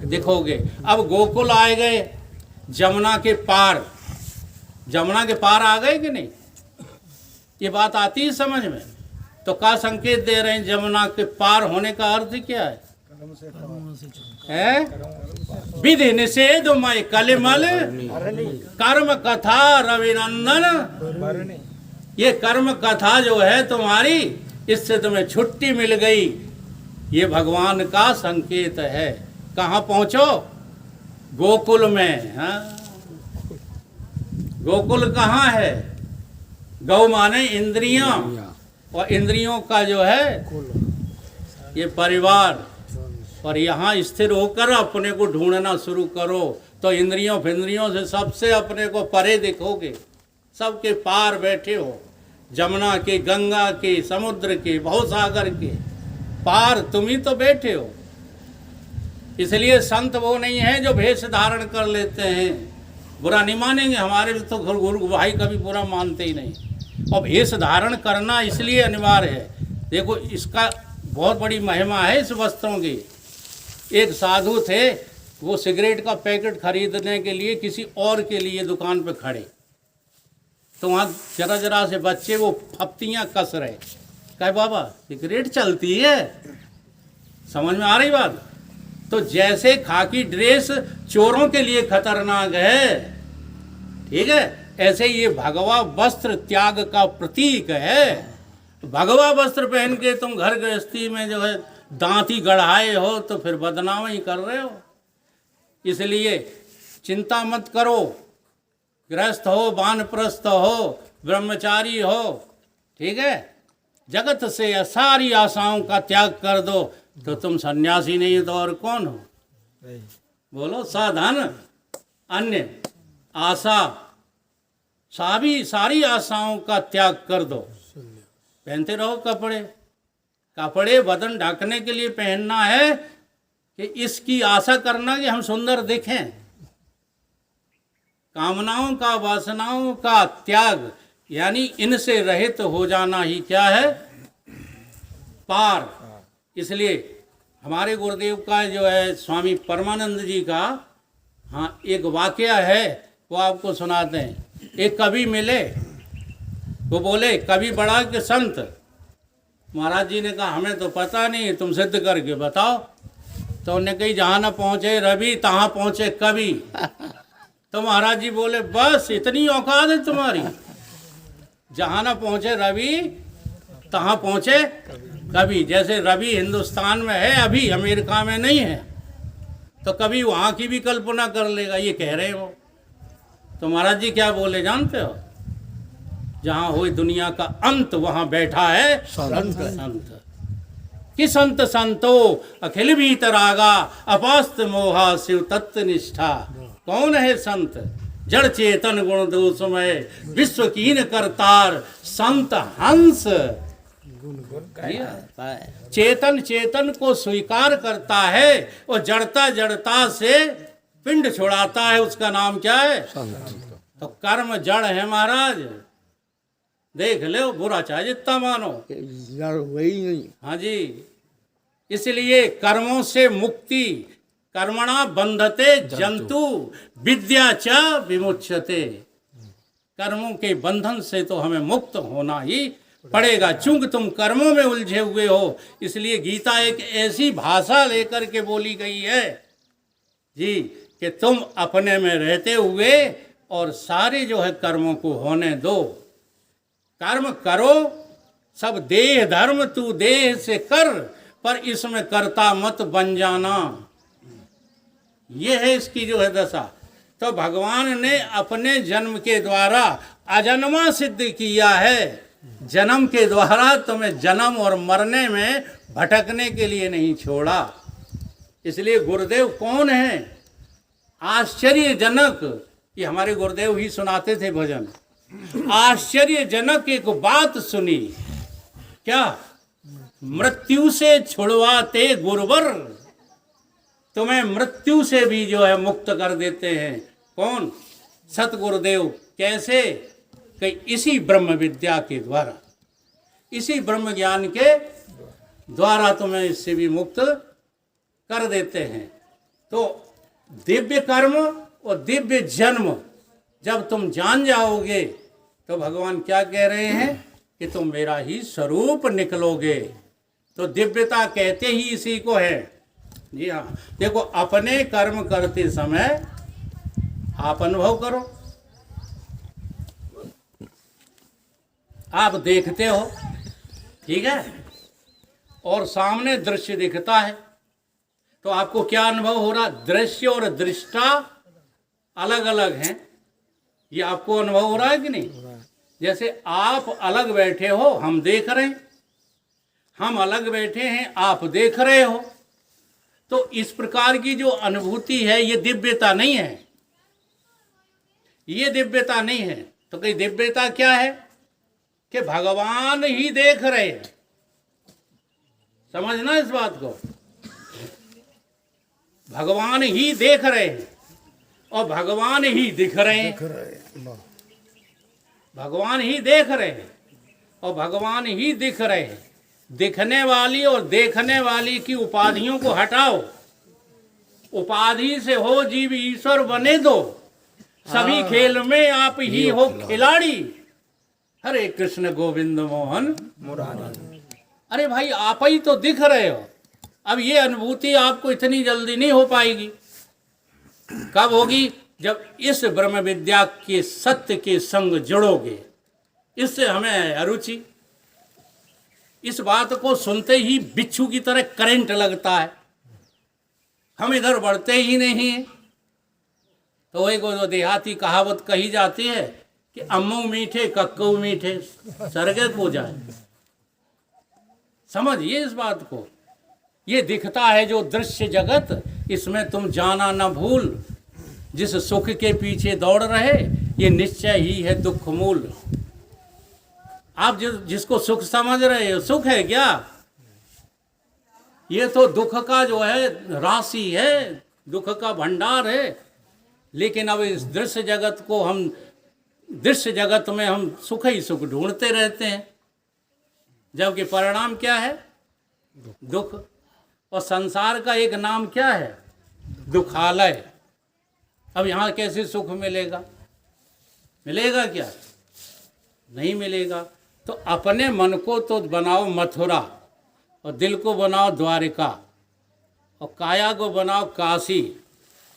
दिखोगे। अब गोकुल आए गए, जमुना के पार, जमुना के पार आ गए कि नहीं, ये बात आती है समझ में। तो क्या संकेत दे रहे हैं, जमुना के पार होने का अर्थ क्या है? विधि निषेध मय कलिमल कर्म कथा रविनंदन। ये कर्म कथा जो है तुम्हारी, इससे तुम्हें छुट्टी मिल गई, ये भगवान का संकेत है। कहाँ पहुंचो? गोकुल में। हाँ, गोकुल कहाँ है? गौ माने इंद्रियां, और इंद्रियों का जो है ये परिवार। और यहाँ स्थिर होकर अपने को ढूंढना शुरू करो तो इंद्रियों फिंद्रियों से सबसे अपने को परे दिखोगे। सबके पार बैठे हो, जमुना के, गंगा के, समुद्र के, भवसागर के पार तुम ही तो बैठे हो। इसलिए संत वो नहीं है जो भेष धारण कर लेते हैं। बुरा नहीं मानेंगे, हमारे तो गुरु भाई कभी बुरा मानते ही नहीं। और भेष धारण करना इसलिए अनिवार्य है। देखो, इसका बहुत बड़ी महिमा है इस वस्त्रों की। एक साधु थे, वो सिगरेट का पैकेट खरीदने के लिए किसी और के लिए दुकान पे खड़े, तो वहाँ जरा जरा से बच्चे वो फप्तियाँ कस रहे। कहे बाबा सिगरेट चलती है, समझ में आ रही बात? तो जैसे खाकी ड्रेस चोरों के लिए खतरनाक है, ठीक है, ऐसे ये भगवा वस्त्र त्याग का प्रतीक है। भगवा वस्त्र पहन के तुम घर गृहस्थी में जो है दांती गढ़ाए हो तो फिर बदनाम ही कर रहे हो। इसलिए चिंता मत करो, गृहस्थ हो, वानप्रस्थ हो, ब्रह्मचारी हो, ठीक है, जगत से सारी आशाओं का त्याग कर दो तो तुम सन्यासी नहीं तो और कौन हो? बोलो, साधन अन्य आशा, सारी आशाओं का त्याग कर दो। पहनते रहो कपड़े, कपड़े बदन ढकने के लिए पहनना है कि इसकी आशा करना कि हम सुंदर दिखें। कामनाओं का, वासनाओं का त्याग, यानी इनसे रहित हो जाना ही क्या है? पार। इसलिए हमारे गुरुदेव का जो है स्वामी परमानंद जी का, हाँ, एक वाकया है वो आपको सुनाते हैं। एक कवि मिले, वो बोले कवि बड़ा कि संत? महाराज जी ने कहा हमें तो पता नहीं, तुम सिद्ध करके बताओ। तो उन्हें कही जहाँ न पहुँचे रवि तहाँ पहुँचे कवि। तो महाराज जी बोले बस इतनी औकात है तुम्हारी, जहाँ न पहुँचे रवि तहाँ पहुँचे कवि। जैसे रवि हिंदुस्तान में है, अभी अमेरिका में नहीं है, तो कभी वहाँ की भी कल्पना कर लेगा, ये कह रहे हो। तो महाराज जी क्या बोले जानते हो? जहाँ हुई दुनिया का अंत वहाँ बैठा है संत। कि संत संतो अखिल भीतरागा अपास्त मोहा शिव तत्व निष्ठा। कौन है संत? जड़ चेतन गुण दोषमय विश्व कीन करतार संत हंस। चेतन चेतन को स्वीकार करता है और जड़ता जड़ता से पिंड छुड़ाता है, उसका नाम क्या है? तो कर्म जड़ है महाराज, देख लो, बुरा चाहे जितना मानो, वही नहीं। हाँ जी। इसलिए कर्मों से मुक्ति, कर्मणा बंधते जंतु विद्या च विमुच्यते। कर्मों के बंधन से तो हमें मुक्त होना ही पड़ेगा, चूंकि तुम कर्मों में उलझे हुए हो। इसलिए गीता एक ऐसी भाषा लेकर के बोली गई है जी कि तुम अपने में रहते हुए और सारे जो है कर्मों को होने दो। कर्म करो, सब देह धर्म तू देह से कर, पर इसमें कर्ता मत बन जाना। ये है इसकी जो है दशा। तो भगवान ने अपने जन्म के द्वारा अजन्मा सिद्ध किया है। जन्म के द्वारा तुम्हें जन्म और मरने में भटकने के लिए नहीं छोड़ा। इसलिए गुरुदेव कौन है? आश्चर्यजनक। ये हमारे गुरुदेव ही सुनाते थे भजन। आश्चर्यजनक एक बात सुनी, क्या? मृत्यु से छुड़वाते गुरुवर, तुम्हें मृत्यु से भी जो है मुक्त कर देते हैं। कौन? सतगुरुदेव। कैसे? कि इसी ब्रह्म विद्या के द्वारा, इसी ब्रह्म ज्ञान के द्वारा तुम्हें इससे भी मुक्त कर देते हैं। तो दिव्य कर्म और दिव्य जन्म जब तुम जान जाओगे तो भगवान क्या कह रहे हैं कि तुम मेरा ही स्वरूप निकलोगे। तो दिव्यता कहते ही इसी को है। जी हाँ, देखो अपने कर्म करते समय आप अनुभव करो, आप देखते हो, ठीक है, और सामने दृश्य दिखता है, तो आपको क्या अनुभव हो रहा? दृश्य और दृष्टा अलग अलग हैं, ये आपको अनुभव हो रहा है कि नहीं? जैसे आप अलग बैठे हो, हम देख रहे हैं, हम अलग बैठे हैं, आप देख रहे हो। तो इस प्रकार की जो अनुभूति है ये दिव्यता नहीं है, ये दिव्यता नहीं है। तो कई दिव्यता क्या है कि भगवान ही देख रहे हैं। समझना इस बात को, भगवान ही देख रहे हैं और भगवान ही दिख रहे हैं। भगवान ही देख रहे हैं और भगवान ही दिख रहे हैं। दिखने वाली और देखने वाली की उपाधियों को हटाओ, उपाधि से हो जीव ईश्वर बने दो, सभी खेल में आप ही हो खिलाड़ी। हरे कृष्ण गोविंद मोहन मुरारी। अरे भाई आप ही तो दिख रहे हो। अब ये अनुभूति आपको इतनी जल्दी नहीं हो पाएगी। कब होगी? जब इस ब्रह्म विद्या के सत्य के संग जुड़ोगे। इससे हमें अरुचि, इस बात को सुनते ही बिच्छू की तरह करंट लगता है, हम इधर बढ़ते ही नहीं हैं। तो एक वो देहाती कहावत कही जाती है कि अम्मू मीठे कक्कू मीठे सरगे को जाए। समझिए इस बात को। ये दिखता है जो दृश्य जगत, इसमें तुम जाना न भूल। जिस सुख के पीछे दौड़ रहे ये निश्चय ही है दुख मूल। आप जिसको सुख समझ रहे हो, सुख है क्या? ये तो दुख का जो है राशि है, दुख का भंडार है। लेकिन अब इस दृश्य जगत को हम, दृश्य जगत में हम सुख ही सुख ढूंढते रहते हैं, जबकि परिणाम क्या है? दुख। और संसार का एक नाम क्या है? दुखालय। अब यहाँ कैसे सुख मिलेगा? मिलेगा क्या? नहीं मिलेगा। तो अपने मन को तो बनाओ मथुरा, और दिल को बनाओ द्वारिका, और काया को बनाओ काशी।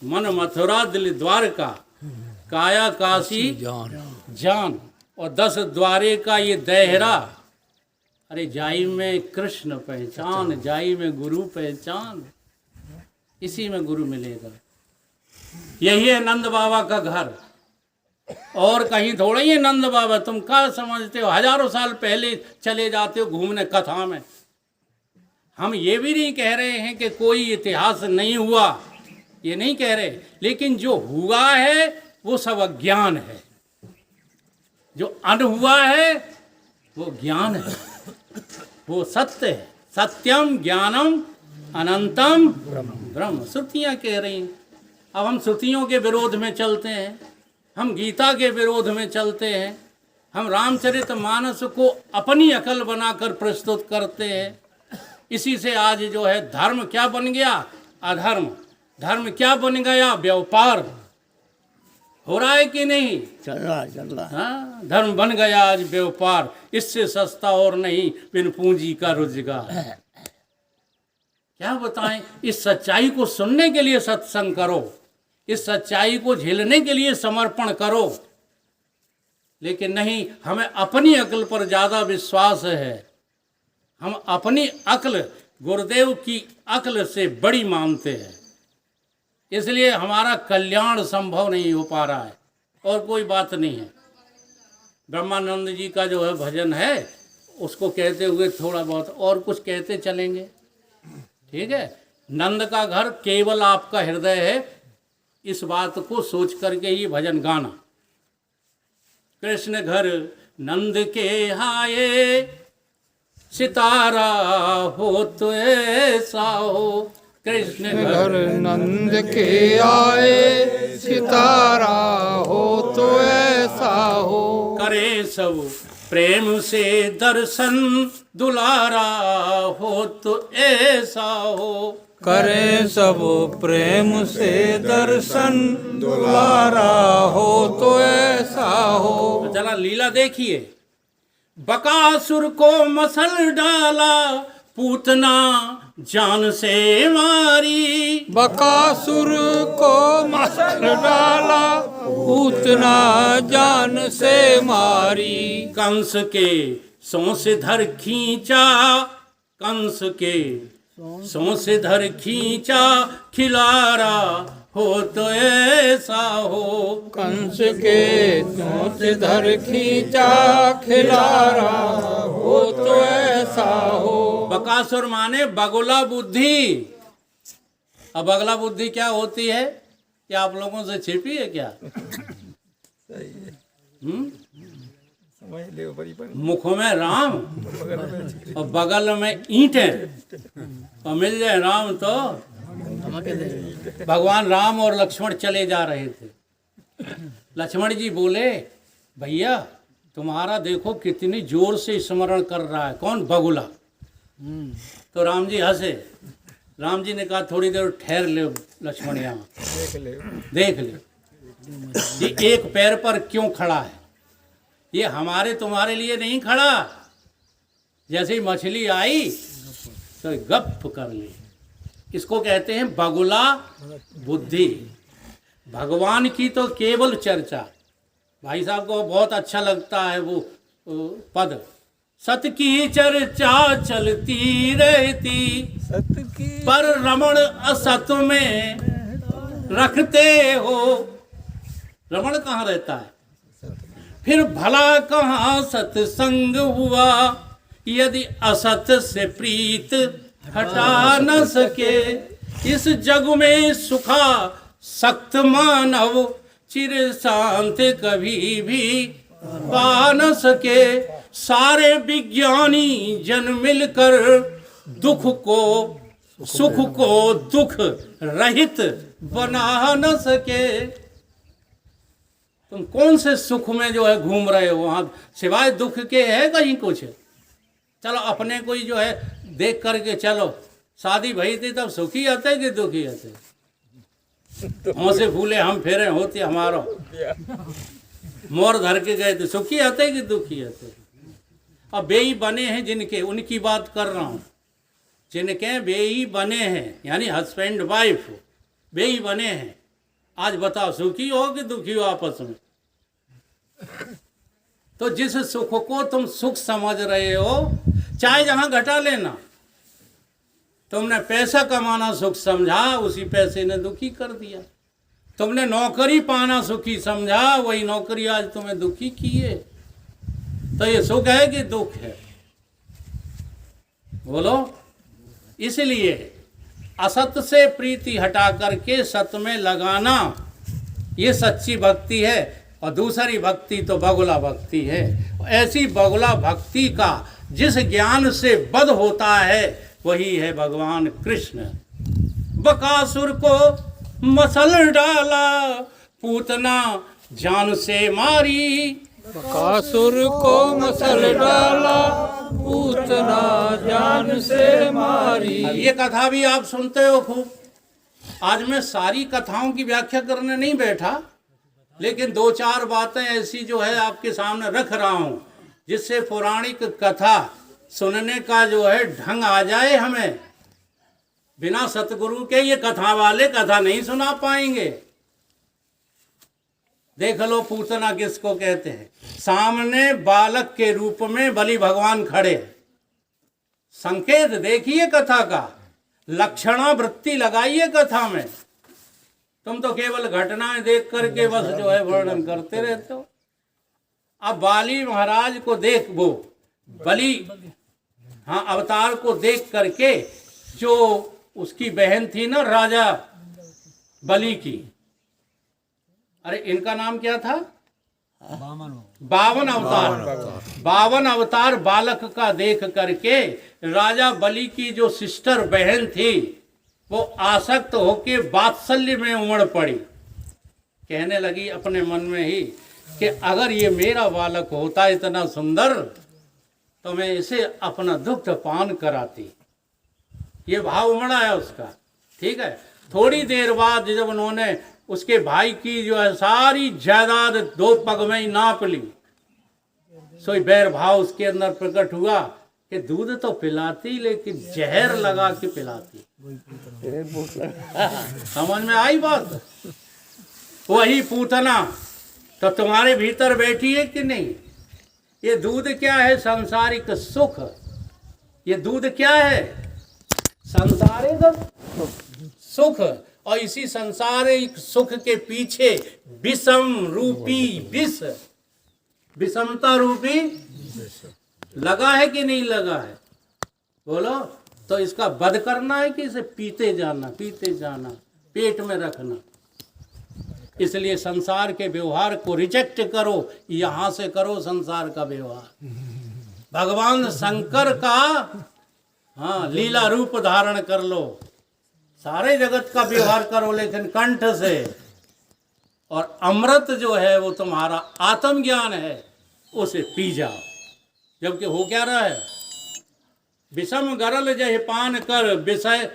मन मथुरा दिल द्वारका, काया काशी जान, और 10 द्वारे का ये दहरा। अरे जाई में कृष्ण पहचान, जाई में गुरु पहचान, इसी में गुरु मिलेगा। यही है नंद बाबा का घर, और कहीं थोड़ा ही है नंद बाबा। तुम क्या समझते हो? हजारों साल पहले चले जाते हो घूमने कथा में। हम ये भी नहीं कह रहे हैं कि कोई इतिहास नहीं हुआ, ये नहीं कह रहे, लेकिन जो हुआ है वो सब अज्ञान है, जो अन हुआ है वो ज्ञान है, वो सत्य है। सत्यम ज्ञानम अनंतम ब्रह्म, श्रुतियाँ कह रही हैं। अब हम श्रुतियों के विरोध में चलते हैं, हम गीता के विरोध में चलते हैं, हम रामचरितमानस को अपनी अकल बनाकर प्रस्तुत करते हैं। इसी से आज जो है धर्म क्या बन गया? अधर्म। धर्म क्या बन गया? व्यापार। हो रहा है कि नहीं? चल रहा। हाँ, धर्म बन गया आज व्यापार। इससे सस्ता और नहीं बिन पूंजी का रोजगार। क्या बताएं? इस सच्चाई को सुनने के लिए सत्संग करो, इस सच्चाई को झेलने के लिए समर्पण करो। लेकिन नहीं, हमें अपनी अक्ल पर ज़्यादा विश्वास है। हम अपनी अक्ल गुरुदेव की अक्ल से बड़ी मानते हैं, इसलिए हमारा कल्याण संभव नहीं हो पा रहा है, और कोई बात नहीं है। ब्रह्मानंद जी का जो है भजन है, उसको कहते हुए थोड़ा बहुत और कुछ कहते चलेंगे, ठीक है। नंद का घर केवल आपका हृदय है, इस बात को सोच करके ही भजन गाना। कृष्ण घर नंद के हाये, सितारा हो तो ऐसा हो। कृष्ण घर नंद के आए, सितारा हो तो ऐसा हो। करे सब प्रेम से दर्शन, दुलारा हो तो ऐसा हो। करें सब प्रेम से दर्शन, द्वारा हो तो ऐसा हो। जरा लीला देखिए, बकासुर को मसल डाला, पूतना जान से मारी। बकासुर को मसल डाला, पूतना जान से मारी। कंस के सों से धर खींचा, कंस के सों से धर खींचा, खिलारा हो तो ऐसा हो। कंस के चोंच धर खींचा, खिलारा हो तो ऐसा हो। बकासुर माने बगुला बुद्धि। अब बगला बुद्धि क्या होती है, क्या आप लोगों से छिपी है क्या? मुख में राम और बगल में ईंटें, और मिल जाए राम तो। भगवान राम और लक्ष्मण चले जा रहे थे। लक्ष्मण जी बोले, भैया तुम्हारा देखो कितनी जोर से स्मरण कर रहा है, कौन? बगुला। तो राम जी हंसे। राम जी ने कहा, थोड़ी देर ठहर ले लक्ष्मण, यहाँ देख ले ये एक पैर पर क्यों खड़ा है। ये हमारे तुम्हारे लिए नहीं खड़ा। जैसे ही मछली आई तो गप कर ली। इसको कहते हैं बगुला बुद्धि। भगवान की तो केवल चर्चा। भाई साहब को बहुत अच्छा लगता है वो पद, सत की चर्चा चलती रहती, पर रमण असत में रखते हो। रमण कहाँ रहता है? फिर भला कहाँ सत्संग हुआ, यदि असत से प्रीत हटा न सके। इस जग में सुखा सख्त मानव, चिर शांत कभी भी पा न सके। सारे विज्ञानी जन मिलकर दुख को सुख को दुख रहित बना न सके। तुम कौन से सुख में जो है घूम रहे हो, वहां सिवाय दुख के है कहीं कुछ? चलो अपने कोई जो है देख करके चलो, शादी भई थी तब सुखी आते कि दुखी आते? से फूले हम फेरे होती हमारो, मोर धर के गए थे, सुखी आते कि दुखी आते? अब बेई बने हैं जिनके, उनकी बात कर रहा हूँ। जिनके बेई बने हैं, यानी हस्बैंड वाइफ बेई बने हैं, आज बताओ सुखी हो कि दुखी हो आपस में? तो जिस सुख को तुम सुख समझ रहे हो, चाहे जहां घटा लेना, तुमने पैसा कमाना सुख समझा, उसी पैसे ने दुखी कर दिया। तुमने नौकरी पाना सुखी समझा, वही नौकरी आज तुम्हें दुखी किए। तो ये सुख है कि दुख है? बोलो। इसलिए असत से प्रीति हटा करके सत में लगाना, ये सच्ची भक्ति है। और दूसरी भक्ति तो बगुला भक्ति है। ऐसी बगुला भक्ति का जिस ज्ञान से बध होता है, वही है भगवान कृष्ण। बकासुर को मसल डाला, पूतना जान से मारी। बकासुर को मसल डाला, पूतना जान से मारी। ये कथा भी आप सुनते हो खूब। आज मैं सारी कथाओं की व्याख्या करने नहीं बैठा, लेकिन दो चार बातें ऐसी जो है आपके सामने रख रहा हूँ, जिससे पौराणिक कथा सुनने का जो है ढंग आ जाए हमें। बिना सतगुरु के ये कथा वाले कथा नहीं सुना पाएंगे। देख लो पूतना किसको कहते हैं। सामने बालक के रूप में बलि भगवान खड़े। संकेत देखिए कथा का, लक्षणावृत्ति लगाइए कथा में। तुम तो केवल घटनाएं देख करके बस जो है वर्णन करते रहते हो। अब बाली महाराज को देख, वो बलि हाँ अवतार को देख करके, जो उसकी बहन थी ना राजा बलि की, अरे इनका नाम क्या था? बावन अवतार। बावन अवतार बालक का देख करके राजा बलि की जो सिस्टर बहन थी, वो आसक्त होके वात्सल्य में उमड़ पड़ी। कहने लगी अपने मन में ही कि अगर ये मेरा बालक होता इतना सुंदर, तो मैं इसे अपना दुग्ध पान कराती। ये भाव उमड़ा है उसका। ठीक है। थोड़ी देर बाद जब उन्होंने उसके भाई की जो है सारी जायदाद 2 पग में ही नाप ली, सोई बैर भाव उसके अंदर प्रकट हुआ कि दूध तो पिलाती लेकिन जहर लगा के पिलाती। समझ में आई बात? वही पूतना तो तुम्हारे भीतर बैठी है कि नहीं? ये दूध क्या है? सांसारिक सुख। ये दूध क्या है? सांसारिक सुख। और इसी सांसारिक सुख के पीछे विषम रूपी विष, विषमता रूपी लगा है कि नहीं लगा है? बोलो। तो इसका वध करना है कि इसे पीते जाना पेट में रखना। इसलिए संसार के व्यवहार को रिजेक्ट करो, यहां से करो संसार का व्यवहार। भगवान शंकर का हाँ लीला रूप धारण कर लो, सारे जगत का व्यवहार करो लेकिन कंठ से। और अमृत जो है वो तुम्हारा आत्मज्ञान है, उसे पी जाओ। जबकि हो क्या रहा है? विषम गरल जह पान कर विषय,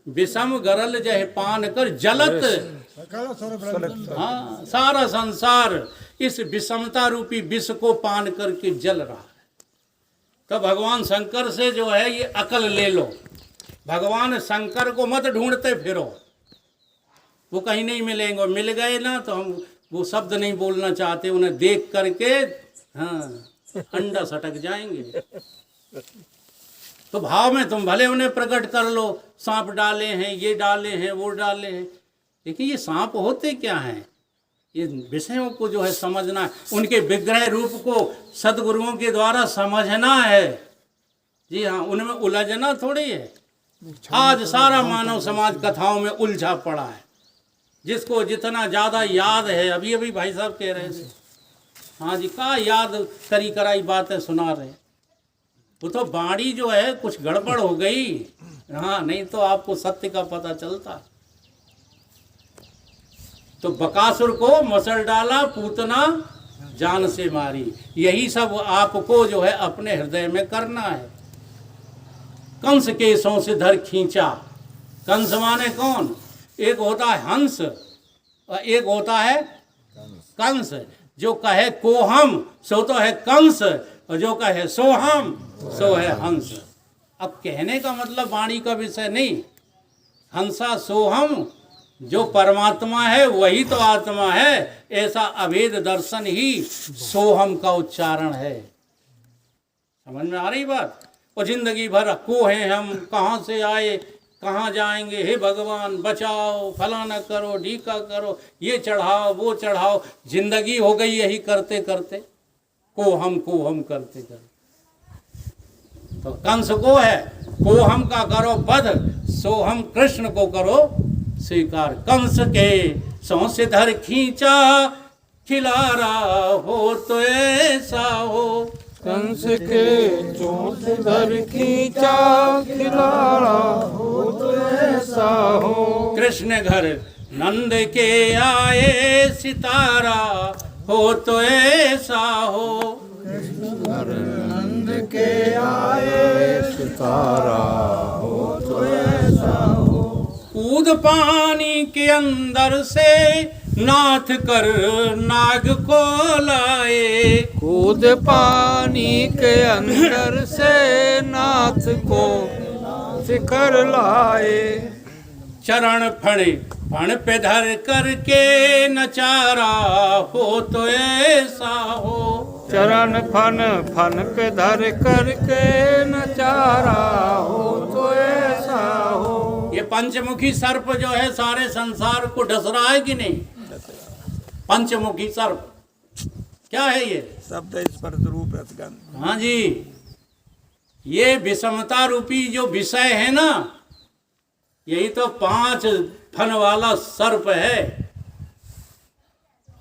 विषम गरल जह पान कर जलत। हाँ, सारा संसार इस विषमता रूपी विष को पान करके जल रहा है। तो भगवान शंकर से जो है ये अकल ले लो। भगवान शंकर को मत ढूंढते फिरो, वो कहीं नहीं मिलेंगे। मिल गए ना तो हम वो शब्द नहीं बोलना चाहते, उन्हें देख करके हाँ अंडा सटक जाएंगे। तो भाव में तुम भले उन्हें प्रकट कर लो, सांप डाले हैं, ये डाले हैं, वो डाले हैं। देखिए ये सांप होते क्या हैं? ये विषयों को जो है समझना है, उनके विग्रह रूप को सदगुरुओं के द्वारा समझना है। जी हाँ, उनमें उलझना थोड़ी है। आज सारा मानव समाज कथाओं में उलझा पड़ा है। जिसको जितना ज़्यादा याद है, अभी अभी भाई साहब कह रहे थे, हाँ जी, का याद करी कराई बातें सुना रहे। वो तो बाणी जो है कुछ गड़बड़ हो गई, हाँ, नहीं तो आपको सत्य का पता चलता। तो बकासुर को मसल डाला, पूतना जान से मारी। यही सब आपको जो है अपने हृदय में करना है। कंस केसों से धर खींचा। कंस माने कौन? एक होता है हंस और एक होता है कंस। जो कहे को हम सो तो है कंस, और जो कहे सो हम सो है हंस। अब कहने का मतलब वाणी का विषय नहीं, हंसा सोहम, जो परमात्मा है वही तो आत्मा है, ऐसा अभेद दर्शन ही सोहम का उच्चारण है। समझ में आ रही बात? और जिंदगी भर को हैं हम, कहाँ से आए कहाँ जाएंगे, हे भगवान बचाओ, फलाना करो, ढीका करो, ये चढ़ाओ वो चढ़ाओ। जिंदगी हो गई यही करते करते, को हम करते करते। तो कंस को है को हम का करो वध, सो हम कृष्ण को करो स्वीकार। कंस के सौ से धर खींचा, खिलारा हो तो ऐसा हो। कंस के चोट धर खींचा, खिलाड़ा हो तो ऐसा हो। कृष्ण घर नंद के आए, सितारा हो तो ऐसा हो। नंद के आए, सितारा हो तो ऐसा हो। कूद पानी के अंदर से, नाथ कर नाग को लाए। कूद पानी के अंदर से, नाथ को शिखर लाए। चरण फण पे धर करके, नचारा हो तो ऐसा हो। चरण फन पे धर करके, नचारा हो तो ऐसा हो। ये पंचमुखी सर्प जो है सारे संसार को डस रहा है कि नहीं? पंचमुखी सर्प क्या है ये? शब्द स्पर्श रूप रसगंध। हाँ जी, ये विषमता रूपी जो विषय है ना, यही तो 5 फन वाला सर्प है।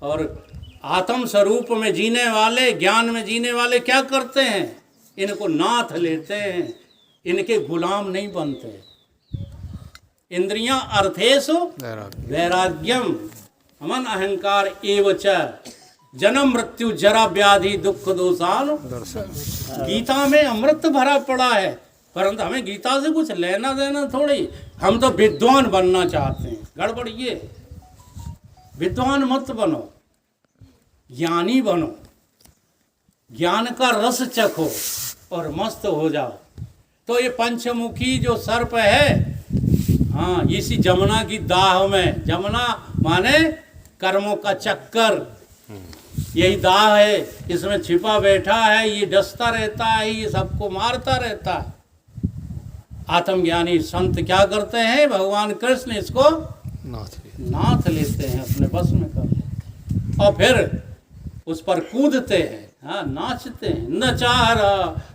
और आत्म स्वरूप में जीने वाले, ज्ञान में जीने वाले क्या करते हैं? इनको नाथ लेते हैं, इनके गुलाम नहीं बनते। इंद्रियां अर्थेषु वैराग्यम, हमन अहंकार एवच, जन्म मृत्यु जरा व्याधि दुख दोषान। गीता में अमृत भरा पड़ा है, परंतु हमें गीता से कुछ लेना देना थोड़ी, हम तो विद्वान बनना चाहते हैं। गड़बड़ ये, विद्वान मत बनो, ज्ञानी बनो, ज्ञान का रस चखो और मस्त हो जाओ। तो ये पंचमुखी जो सर्प है, हाँ, इसी जमुना की दाह में, जमुना माने कर्मों का चक्कर, यही दाह है, इसमें छिपा बैठा है, ये डसता रहता है, ये सबको मारता रहता है। आत्मज्ञानी संत क्या करते हैं, भगवान कृष्ण इसको नाथ लेते हैं, अपने बस में कर लेते, और फिर उस पर कूदते हैं, हाँ, नाचते हैं। नचारा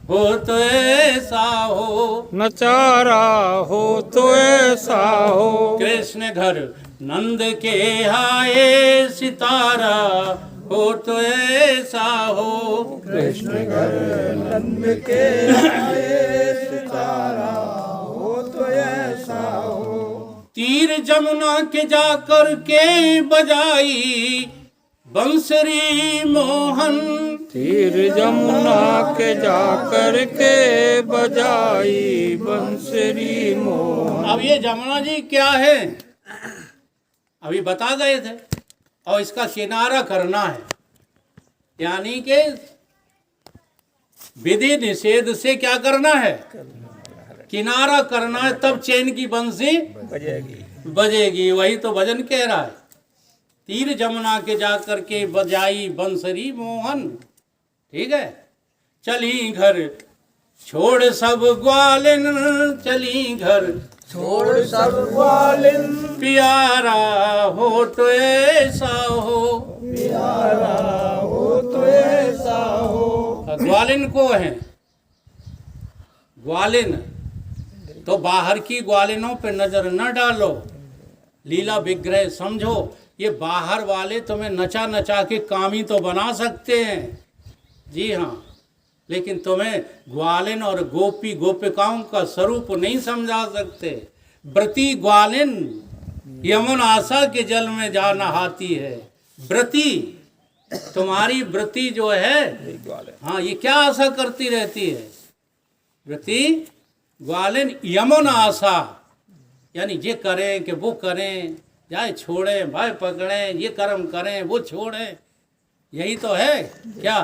हो तो ऐसा हो, नचारा हो तो ऐसा हो, कृष्ण घर नंद के आए, सितारा हो तो ऐसा हो, कृष्ण घर नंद के आए, सितारा हो तो ऐसा हो। तीर जमुना के जाकर के बजाई बंसरी मोहन, तीर जमुना के जाकर के बजाई बंसरी मोहन। अब ये जमुना जी क्या है, अभी बता गए थे, और इसका किनारा करना है, यानी कि विधि निषेध से क्या करना है, किनारा करना है, तब चैन की बंसी बजेगी। वही तो भजन कह रहा है, तीर जमुना के जाकर के बजाई बंसरी मोहन। ठीक है, चली घर छोड़ सब ग्वालिन, चली घर छोड़ सब ग्वालिन, प्यारा हो तो ऐसा हो, प्यारा हो तो ऐसा हो। ग्वालिन को है, ग्वालिन तो बाहर की ग्वालिनों पे नजर न डालो, लीला विग्रह समझो। ये बाहर वाले तुम्हें नचा नचा के कामी तो बना सकते हैं, जी हाँ, लेकिन तुम्हें ग्वालिन और गोपी गोपिकाओं का स्वरूप नहीं समझा सकते। व्रती ग्वालिन यमुन आशा के जल में जा नहाती है। व्रती, तुम्हारी व्रती जो है, हाँ, ये क्या आशा करती रहती है, व्रती ग्वालिन यमुन आशा, यानी ये करें कि वो करें, जाए छोड़ें भाई पकड़ें, ये कर्म करें वो छोड़ें, यही तो है क्या,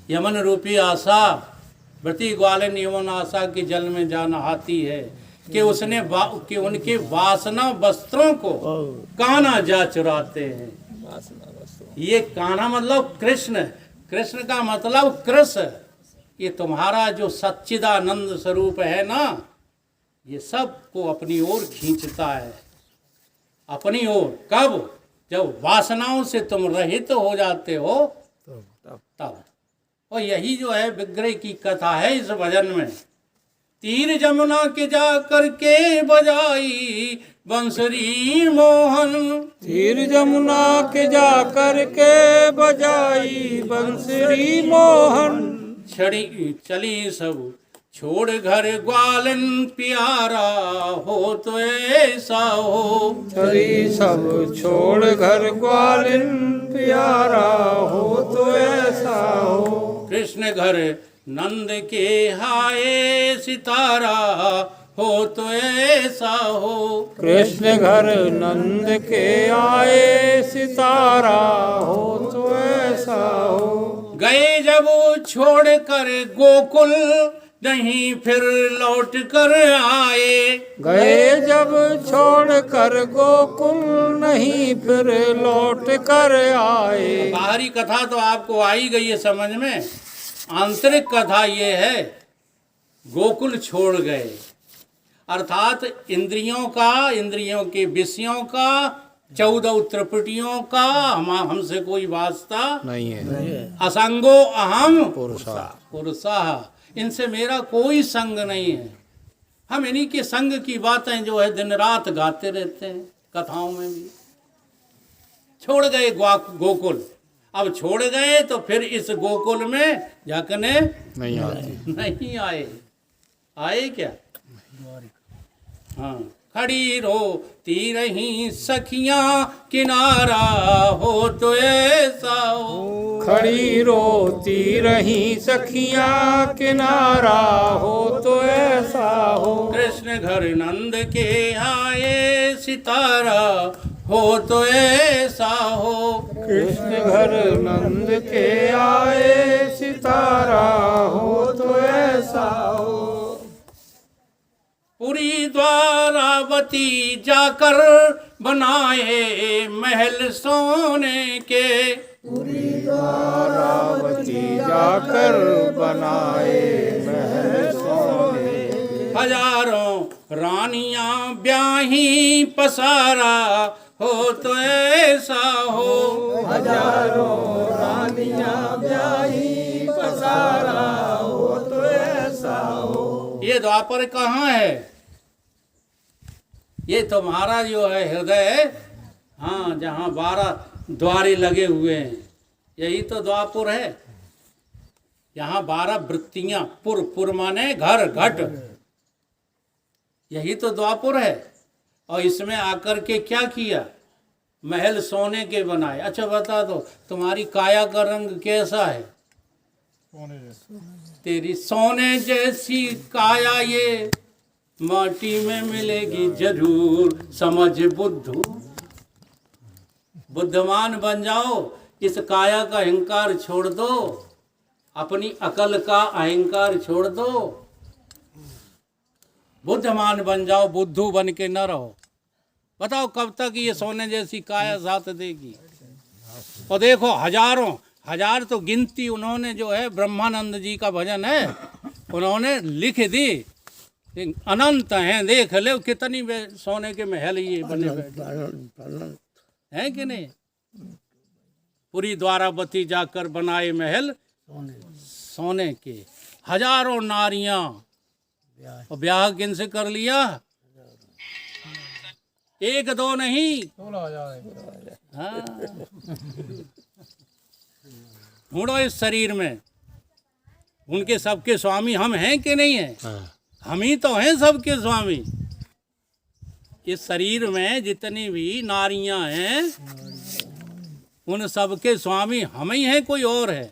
यमन रूपी आशा। व्रती ग्वालिन यमुन आशा के जल में जा नहाती है, कि उसने कि उनके वासना वस्त्रों को कान्हा जा चुराते हैं। ये कान्हा मतलब कृष्ण, कृष्ण का मतलब कृष्ण, ये तुम्हारा जो सच्चिदानंद स्वरूप है ना, ये सबको अपनी ओर खींचता है, अपनी ओर। कब, जब वासनाओं से तुम रहित हो जाते हो तब। और यही जो है विग्रह की कथा है इस भजन में। तीर जमुना के जा करके बजाई बंसरी मोहन, तीर जमुना के जा करके बजाई बंसरी मोहन। चली सब छोड़ घर ग्वालिन, प्यारा हो तो ऐसा हो, चली सब छोड़ घर ग्वालिन, प्यारा हो तो ऐसा हो। कृष्ण घर नंद के हाय, सितारा हो तो ऐसा हो, कृष्ण घर नंद के आए, सितारा हो तो ऐसा हो। गए जब छोड़ कर गोकुल, नहीं फिर लौट कर आए। गए जब छोड़ कर गोकुल, नहीं फिर लौट कर आए। बाहरी कथा तो आपको आ ही गई है समझ में, आंतरिक कथा ये है, गोकुल छोड़ गए, अर्थात इंद्रियों का, इंद्रियों के विषयों का, 14 त्रिपुटियों का हमसे कोई वास्ता नहीं है। असंगो अहम पुरुषा, पुरुषा, इनसे मेरा कोई संग नहीं है। हम इन्हीं के संग की बातें जो है दिन रात गाते रहते हैं, कथाओं में भी। छोड़ गए गोकुल, अब छोड़ गए तो फिर इस गोकुल में झांकने नहीं आती। नहीं आए। आए क्या, हाँ, खड़ी रोती रही सखियां, किनारा हो तो ऐसा हो। खड़ी रोती रही सखियां, किनारा हो तो ऐसा हो। कृष्ण घर नंद के आए, सितारा हो तो ऐसा हो। कृष्ण घर नंद के आए, सितारा हो तो ऐसा हो। पुरी द्वारावती जाकर बनाए महल सोने के। द्वारावती जाकर बनाए महल सोने के। हजारों रानियां ब्याही, पसारा हो तो ऐसा हो। हजारों रानियां ब्याही, पसारा हो तो ऐसा हो। ये द्वापर कहाँ है? ये तुम्हारा जो है हृदय, हाँ, जहाँ 12 द्वारे लगे हुए हैं, यही तो द्वापुर है। यहाँ 12 वृत्तियां, पुर माने घर घट, यही तो द्वापुर है। और इसमें आकर के क्या किया? महल सोने के बनाए। अच्छा बता दो, तुम्हारी काया का रंग कैसा है? तेरी सोने जैसी काया ये माटी में मिलेगी जरूर, समझ बुद्धू। बुद्धमान बन जाओ, इस काया का अहंकार छोड़ दो, अपनी अकल का अहंकार छोड़ दो, बुद्धमान बन जाओ, बुद्धू बन के न रहो। बताओ कब तक ये सोने जैसी काया साथ देगी? और देखो हजारों हजार तो गिनती उन्होंने जो है, ब्रह्मानंद जी का भजन है, उन्होंने लिख दी, अनंत हैं। देख ले कितनी सोने के महल ये बने बैठे हैं कि नहीं। पूरी द्वारावती जाकर बनाए महल सोने के। हजारों नारियां, और ब्याह किनसे कर लिया? एक दो नहीं, हाँ। ढूंढो इस शरीर में, उनके सबके स्वामी हम हैं कि नहीं है? हम ही तो हैं सबके स्वामी। इस शरीर में जितनी भी नारियां हैं, उन सबके स्वामी हम ही हैं, कोई और है?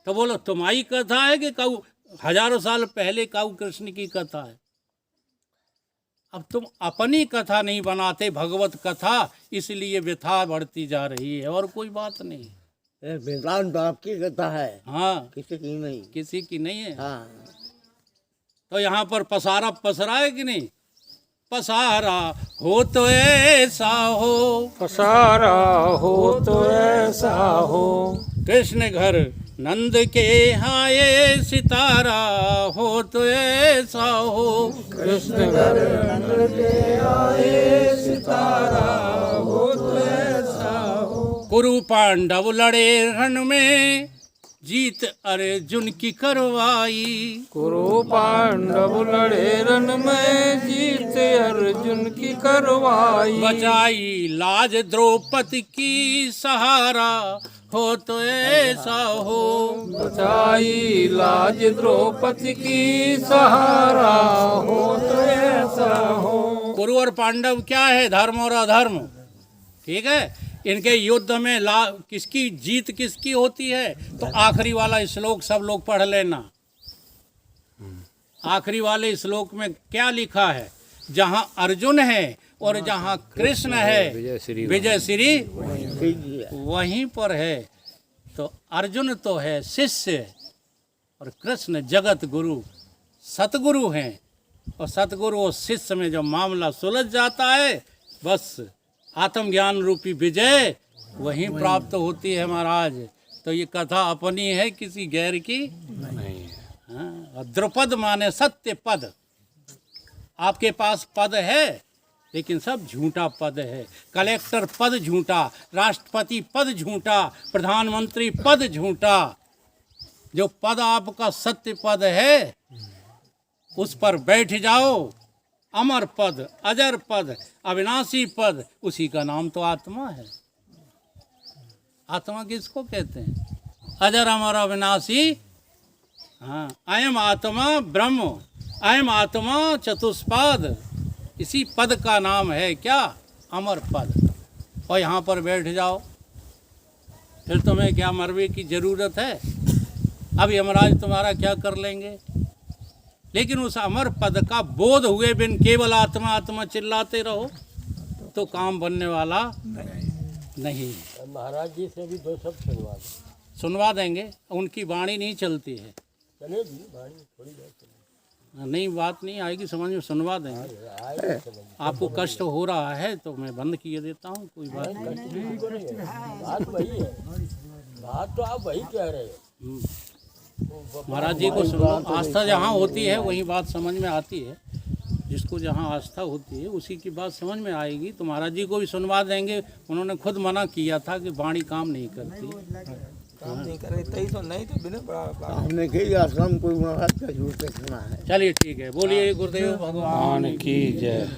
तो बोलो तुम्हारी कथा है कि काऊ हजारों साल पहले काऊ कृष्ण की कथा है? अब तुम अपनी कथा नहीं बनाते, भगवत कथा, इसलिए व्यथा बढ़ती जा रही है, और कोई बात नहीं। वेदांत आपकी कथा है, हाँ, किसी की नहीं। किसी की नहीं है। हाँ, तो यहाँ पर पसारा पसरा है कि नहीं? पसारा हो तो ऐसा हो। पसारा हो तो ऐसा हो। कृष्ण घर नंद के आए, सितारा हो तो ऐसा हो। कृष्ण घर नंद के आए, सितारा हो तो ऐसा हो। कुरु पांडव लड़े रण में, जीत अर्जुन की करवाई। कुरु पांडव लड़े रण में, जीत अर्जुन की करवाई। बचाई लाज द्रौपदी की, सहारा हो तो ऐसा हो। बचाई लाज द्रौपदी की, सहारा हो तो ऐसा हो। कुरु और पांडव क्या है? धर्म और अधर्म, ठीक है। इनके युद्ध में किसकी जीत किसकी होती है? तो आखिरी वाला श्लोक सब लोग पढ़ लेना। आखिरी वाले श्लोक में क्या लिखा है? जहाँ अर्जुन है और जहाँ कृष्ण है, विजय श्री वहीं पर है। तो अर्जुन तो है शिष्य, और कृष्ण जगत गुरु, सतगुरु हैं। और सतगुरु और शिष्य में जब मामला सुलझ जाता है, बस आत्मज्ञान रूपी विजय वहीं प्राप्त होती है महाराज। तो ये कथा अपनी है, किसी गैर की नहीं है। हाँ, और द्रुपद माने सत्य पद। आपके पास पद है, लेकिन सब झूठा पद है। कलेक्टर पद झूठा, राष्ट्रपति पद झूठा, प्रधानमंत्री पद झूठा। जो पद आपका सत्य पद है, उस पर बैठ जाओ। अमर पद, अजर पद, अविनाशी पद, उसी का नाम तो आत्मा है। आत्मा किसको कहते हैं? अजर अमर अविनाशी। हाँ, अयम आत्मा ब्रह्म, अयम आत्मा चतुष्पाद, इसी पद का नाम है क्या? अमर पद। और यहाँ पर बैठ जाओ, फिर तुम्हें क्या मरने की ज़रूरत है? अब यमराज तुम्हारा क्या कर लेंगे? लेकिन उस अमर पद का बोध हुए बिन केवल आत्मा आत्मा चिल्लाते रहो तो काम बनने वाला नहीं। महाराज जी से भी दो शब्द सुनवा दो। सुनवा देंगे, उनकी वाणी नहीं चलती है। चलेगी वाणी, थोड़ी देर चलेगी। नहीं, बात नहीं आएगी समझ में, सुनवा देंगे। आपको कष्ट हो रहा है तो मैं बंद किए देता हूँ, कोई बात नहीं। बात वही है, बात तो आप वही कह रहे हो। महाराज जी को सुनो, आस्था जहाँ होती है वही बात समझ में आती है। जिसको जहाँ आस्था होती है उसी की बात समझ में आएगी। तो महाराज जी को भी सुनवा देंगे। उन्होंने खुद मना किया था कि वाणी काम नहीं करती। काम नहीं करे तई तो नहीं तो बिना बड़ा हमने कही आश्रम कोई महाराज का झूठ देखना है। चलिए ठीक है, बोलिए गुरुदेव भगवान की जय।